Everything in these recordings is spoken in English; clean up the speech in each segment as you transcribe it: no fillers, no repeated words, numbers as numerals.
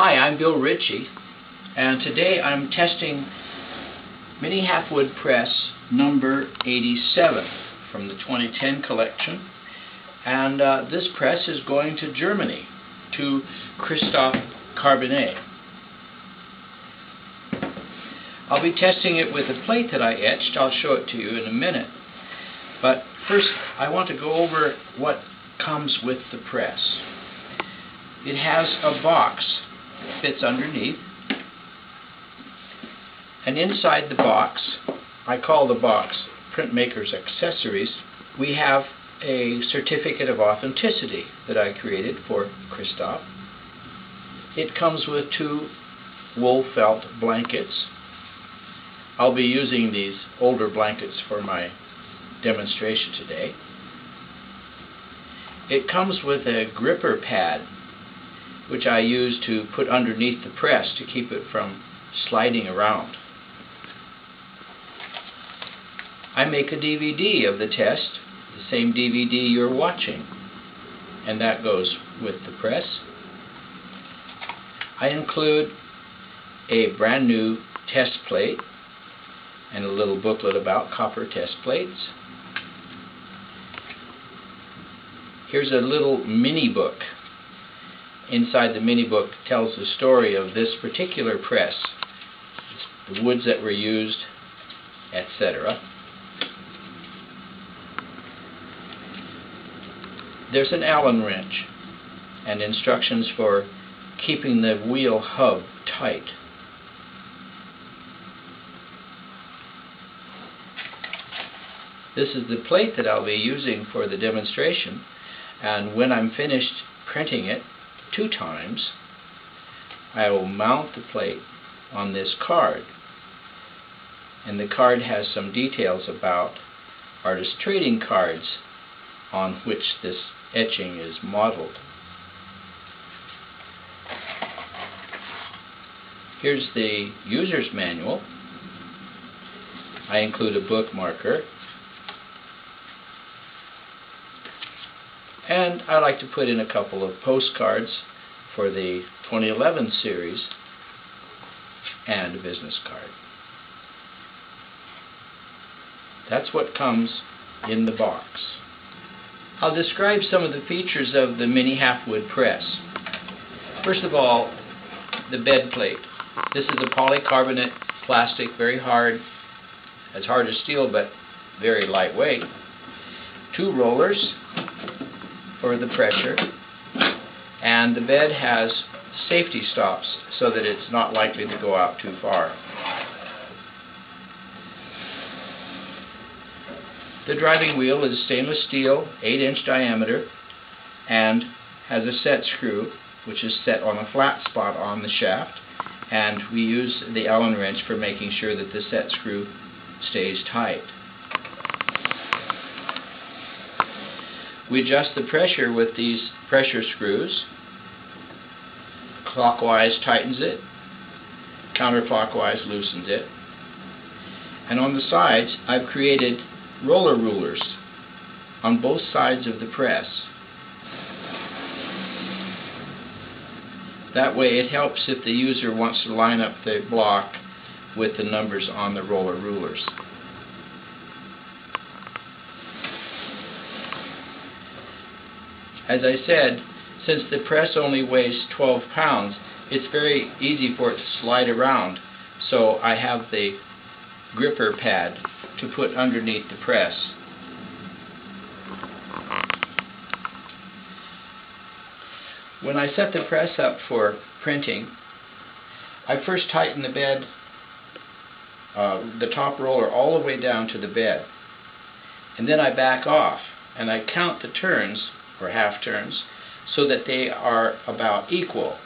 Hi, I'm Bill Ritchie, and today I'm testing Mini Halfwood Press number 87 from the 2010 collection, and this press is going to Germany, to Christoph Carbonet. I'll be testing it with a plate that I etched. I'll show it to you in a minute, but first I want to go over what comes with the press. It has a box that fits underneath, and inside the box, I call the box Printmaker's Accessories, we have a certificate of authenticity that I created for Christoph. It comes with 2 wool felt blankets. I'll be using these older blankets for my demonstration today. It comes with a gripper pad, which I use to put underneath the press to keep it from sliding around. I make a DVD of the test, the same DVD you're watching, and that goes with the press. I include a brand new test plate and a little booklet about copper test plates. Here's a little mini book. Inside the mini book tells the story of this particular press, the woods that were used, etc. There's an Allen wrench and instructions for keeping the wheel hub tight. This is the plate that I'll be using for the demonstration, and when I'm finished printing it 2 times, I will mount the plate on this card, and the card has some details about artist trading cards on which this etching is modeled. Here's the user's manual. I include a bookmarker, and I like to put in a couple of postcards for the 2011 series and a business card. That's what comes in the box. I'll describe some of the features of the Mini Halfwood press. First of all, the bed plate. This is a polycarbonate plastic, very hard, as hard as steel but very lightweight. 2 rollers for the pressure, and the bed has safety stops so that it's not likely to go out too far. The driving wheel is stainless steel, 8-inch diameter, and has a set screw which is set on a flat spot on the shaft, and we use the Allen wrench for making sure that the set screw stays tight. We adjust the pressure with these pressure screws. Clockwise tightens it, counterclockwise loosens it. And on the sides, I've created roller rulers on both sides of the press. That way it helps if the user wants to line up the block with the numbers on the roller rulers. As I said, since the press only weighs 12 pounds, it's very easy for it to slide around, so I have the gripper pad to put underneath the press. When I set the press up for printing, I first tighten the bed, the top roller all the way down to the bed, and then I back off and I count the turns, or half turns, so that they are about equal,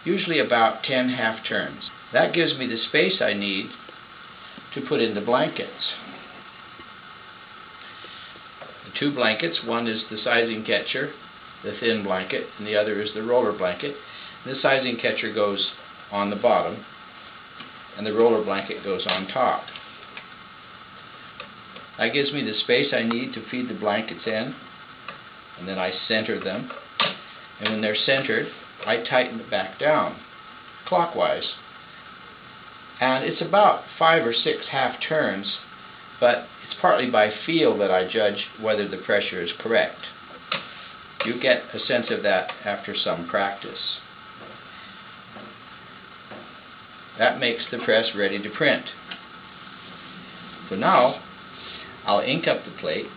usually about 10 half turns. That gives me the space I need to put in the blankets. The 2 blankets, one is the sizing catcher, the thin blanket, and the other is the roller blanket. The sizing catcher goes on the bottom, and the roller blanket goes on top. That gives me the space I need to feed the blankets in, and then I center them, and when they're centered, I tighten it back down. clockwise. And it's about 5 or 6 half turns, but it's partly by feel that I judge whether the pressure is correct. You get a sense of that after some practice. That makes the press ready to print. So now I'll ink up the plate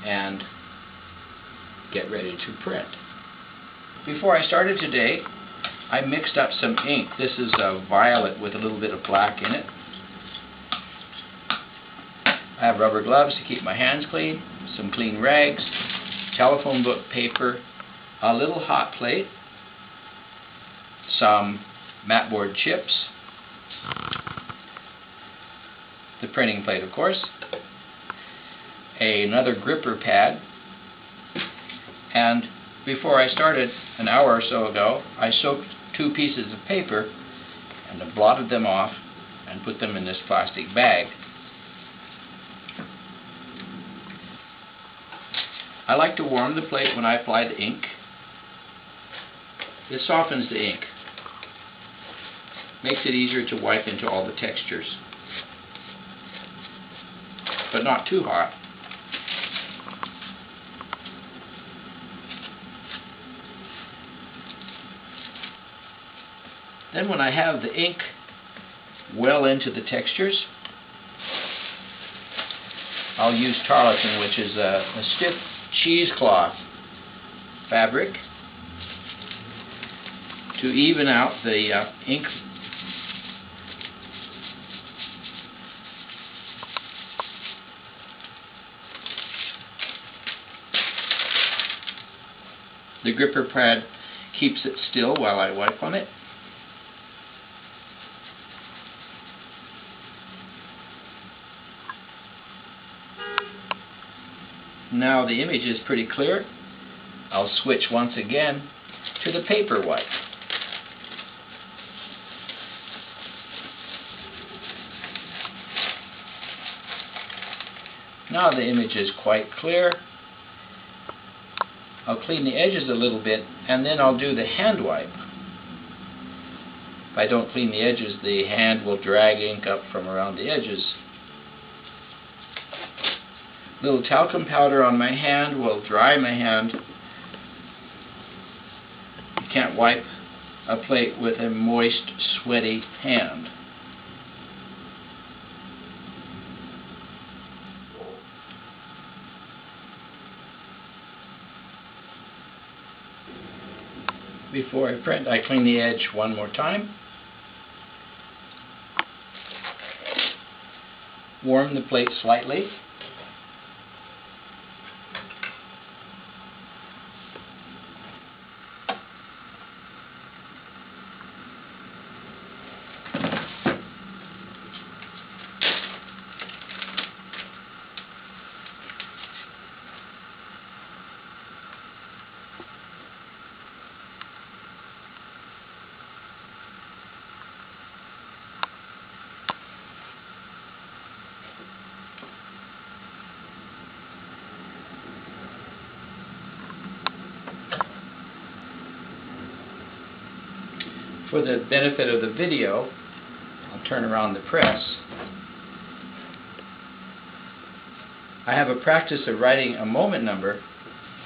and get ready to print. Before I started today, I mixed up some ink. This is a violet with a little bit of black in it. I have rubber gloves to keep my hands clean, some clean rags, telephone book paper, a little hot plate, some mat board chips, the printing plate of course, another gripper pad, and before I started an hour or so ago, I soaked 2 pieces of paper and I blotted them off and put them in this plastic bag. I like to warm the plate when I apply the ink. It softens the ink, makes it easier to wipe into all the textures, but not too hot. Then when I have the ink well into the textures, I'll use tarlatan, which is a stiff cheesecloth fabric, to even out the ink. The gripper pad keeps it still while I wipe on it. Now the image is pretty clear. I'll switch once again to the paper wipe. Now the image is quite clear. I'll clean the edges a little bit and then I'll do the hand wipe. If I don't clean the edges, the hand will drag ink up from around the edges. Little talcum powder on my hand will dry my hand. You can't wipe a plate with a moist, sweaty hand. Before I print, I clean the edge one more time. Warm the plate slightly. For the benefit of the video, I'll turn around the press. I have a practice of writing a moment number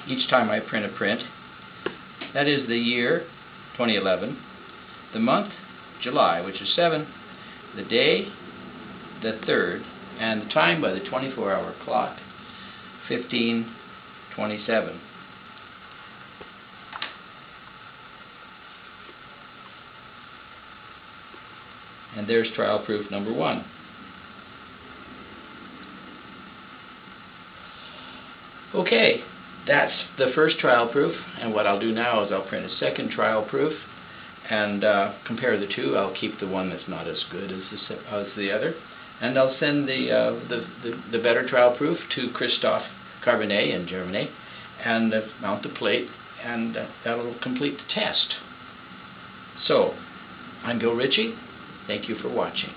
each time I print a print. That is the year, 2011, the month, July, which is 7, the day, the 3rd, and the time by the 24-hour clock, 15:27. And there's trial proof number 1. Okay, that's the first trial proof, and what I'll do now is I'll print a second trial proof and compare the two. I'll keep the one that's not as good as the other, and I'll send the better trial proof to Christoph Carbonet in Germany and mount the plate, and that'll complete the test. So, I'm Bill Ritchie. Thank you for watching.